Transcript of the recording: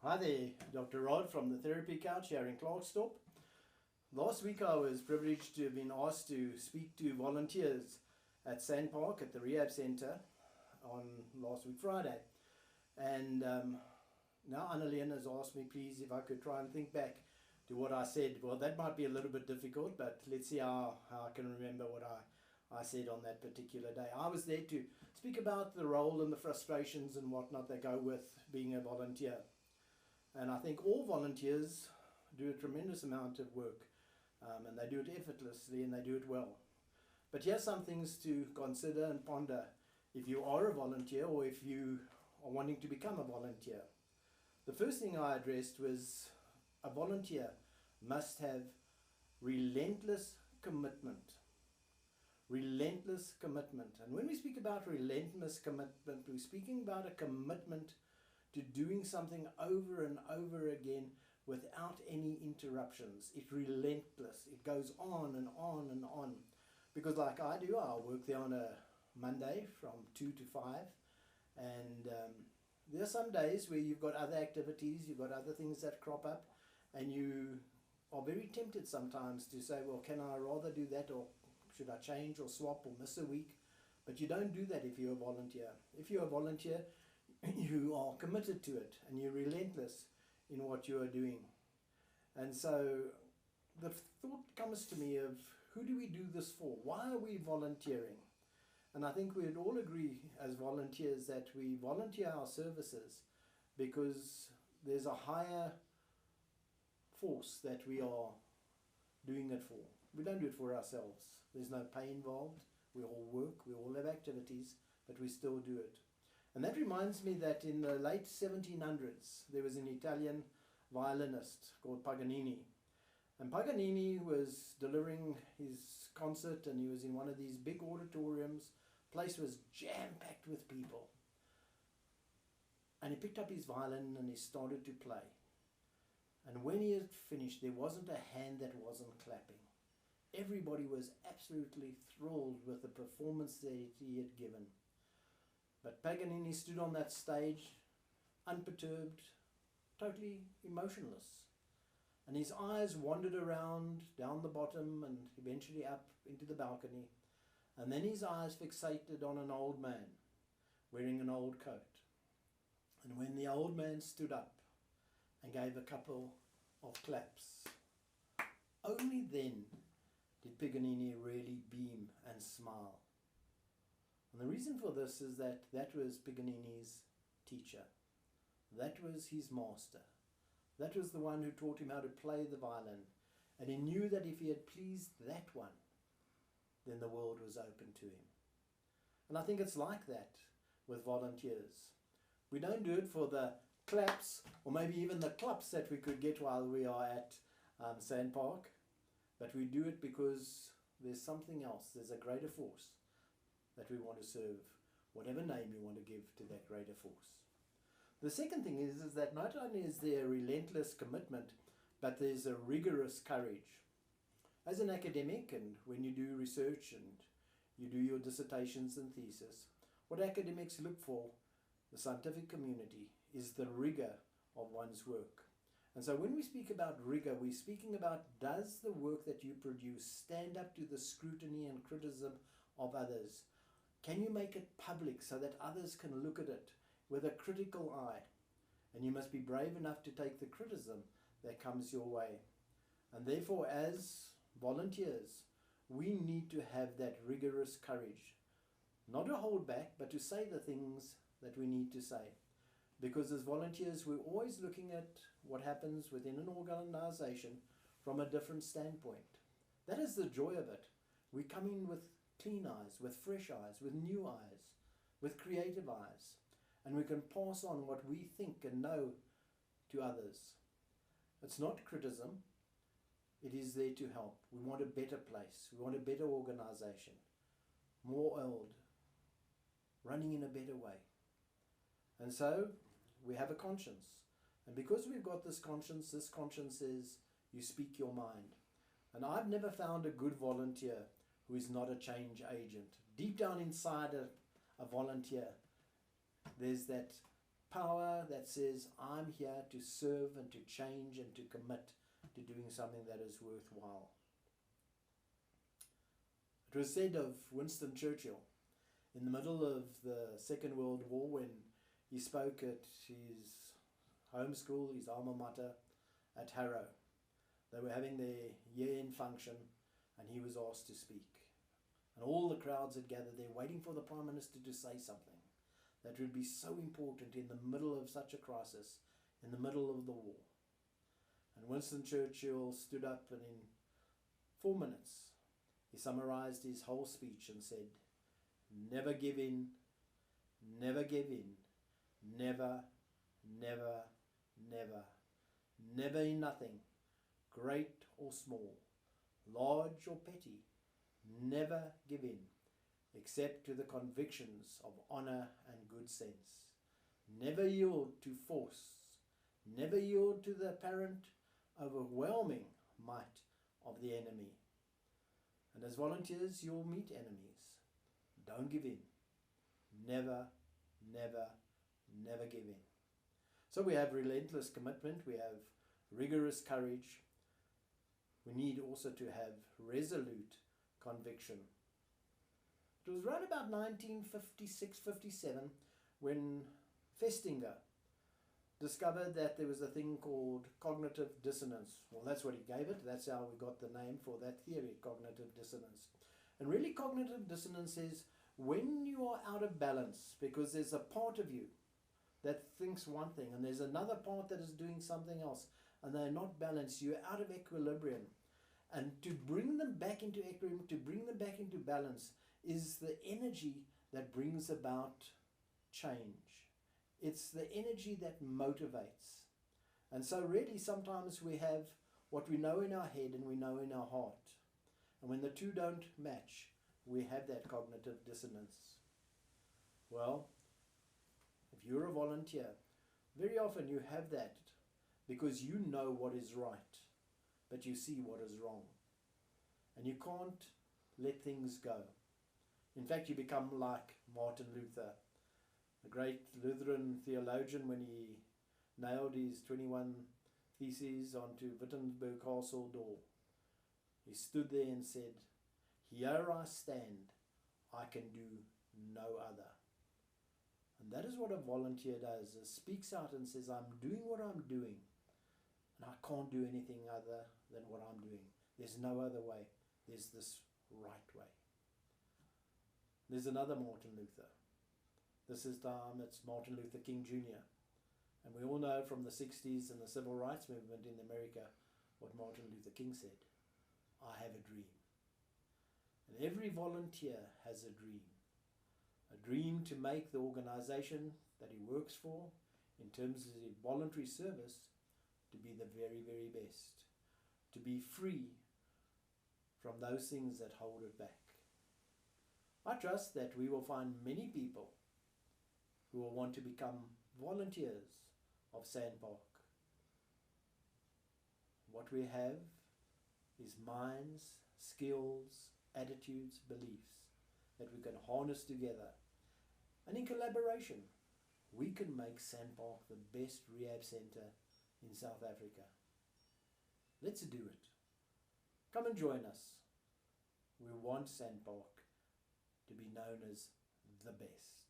Hi there, Dr. Rod from the Therapy Couch here in Klerksdorp. Last week I was privileged to have been asked to speak to volunteers at Sanpark at the rehab centre on last week Friday. And now Annalena has asked me please if I could try and think back to what I said. Well, that might be a little bit difficult, but let's see how I can remember what I said on that particular day. I was there to speak about the role and the frustrations and whatnot that go with being a volunteer. And I think all volunteers do a tremendous amount of work, and they do it effortlessly and they do it well. But here's some things to consider and ponder if you are a volunteer or if you are wanting to become a volunteer. The first thing I addressed was a volunteer must have relentless commitment. Relentless commitment. And when we speak about relentless commitment, we're speaking about a commitment to doing something over and over again without any interruptions. It's relentless. It goes on and on and on. Because like I do, I'll work there on a Monday from 2 to 5. And there are some days where you've got other activities, you've got other things that crop up, and you are very tempted sometimes to say, well, can I rather do that, or should I change or swap or miss a week? But you don't do that if you're a volunteer. If you're a volunteer, you are committed to it and you're relentless in what you are doing. And so the thought comes to me of, who do we do this for? Why are we volunteering? And I think we'd all agree as volunteers that we volunteer our services because there's a higher force that we are doing it for. We don't do it for ourselves. There's no pay involved. We all work, we all have activities, but we still do it. And that reminds me that in the late 1700s, there was an Italian violinist called Paganini. And Paganini was delivering his concert, and he was in one of these big auditoriums. The place was jam-packed with people. And he picked up his violin and he started to play. And when he had finished, there wasn't a hand that wasn't clapping. Everybody was absolutely thrilled with the performance that he had given. But Paganini stood on that stage, unperturbed, totally emotionless. And his eyes wandered around, down the bottom and eventually up into the balcony. And then his eyes fixated on an old man, wearing an old coat. And when the old man stood up and gave a couple of claps, only then did Paganini really beam and smile. And the reason for this is that was Paganini's teacher. That was his master. That was the one who taught him how to play the violin. And he knew that if he had pleased that one, then the world was open to him. And I think it's like that with volunteers. We don't do it for the claps or maybe even the claps that we could get while we are at Sanpark, but we do it because there's something else. There's a greater force that we want to serve, whatever name you want to give to that greater force. The second thing is that not only is there a relentless commitment, but there's a rigorous courage. As an academic, and when you do research and you do your dissertations and thesis, what academics look for, the scientific community, is the rigor of one's work. And so when we speak about rigor, we're speaking about, does the work that you produce stand up to the scrutiny and criticism of others? Can you make it public so that others can look at it with a critical eye? And you must be brave enough to take the criticism that comes your way. And therefore, as volunteers, we need to have that rigorous courage. Not to hold back, but to say the things that we need to say. Because as volunteers, we're always looking at what happens within an organization from a different standpoint. That is the joy of it. We come in with clean eyes, with fresh eyes, with new eyes, with creative eyes. And we can pass on what we think and know to others. It's not criticism. It is there to help. We want a better place. We want a better organization. More oiled. Running in a better way. And so we have a conscience. And because we've got this conscience says you speak your mind. And I've never found a good volunteer who is not a change agent. Deep down inside a volunteer, there's that power that says, I'm here to serve and to change and to commit to doing something that is worthwhile. It was said of Winston Churchill in the middle of the Second World War, when he spoke at his home school, his alma mater at Harrow. They were having their year-end function and he was asked to speak. And all the crowds had gathered there waiting for the Prime Minister to say something that would be so important in the middle of such a crisis, in the middle of the war. And Winston Churchill stood up, and in 4 minutes he summarized his whole speech and said, never give in, never give in, never, never, never, never in nothing, great or small, large or petty, never give in, except to the convictions of honour and good sense. Never yield to force, never yield to the apparent overwhelming might of the enemy. And as volunteers, you'll meet enemies. Don't give in. Never, never, never give in. So we have relentless commitment, we have rigorous courage. We need also to have resolute conviction. It was around about 1956-57 when Festinger discovered that there was a thing called cognitive dissonance. Well, that's what he gave it. That's how we got the name for that theory, cognitive dissonance. And really, cognitive dissonance is when you are out of balance, because there's a part of you that thinks one thing and there's another part that is doing something else, and they're not balanced. You're out of equilibrium. And to bring them back into equilibrium, to bring them back into balance, is the energy that brings about change. It's the energy that motivates. And so really sometimes we have what we know in our head and we know in our heart. And when the two don't match, we have that cognitive dissonance. Well, if you're a volunteer, very often you have that because you know what is right, but you see what is wrong. And you can't let things go. In fact, you become like Martin Luther, the great Lutheran theologian, when he nailed his 21 theses onto Wittenberg Castle door. He stood there and said, "Here I stand, I can do no other." And that is what a volunteer does. It speaks out and says, I'm doing what I'm doing, and I can't do anything other than what I'm doing. There's no other way. There's this right way. There's another Martin Luther. This is time it's Martin Luther King Jr. And we all know from the 60s and the civil rights movement in America what Martin Luther King said. I have a dream. And every volunteer has a dream. A dream to make the organization that he works for, in terms of his voluntary service, to be the very, very best. To be free from those things that hold it back. I trust that we will find many people who will want to become volunteers of Sanpark. What we have is minds, skills, attitudes, beliefs that we can harness together. And in collaboration, we can make Sanpark the best rehab centre in South Africa. Let's do it. Come and join us. We want Sanpark to be known as the best.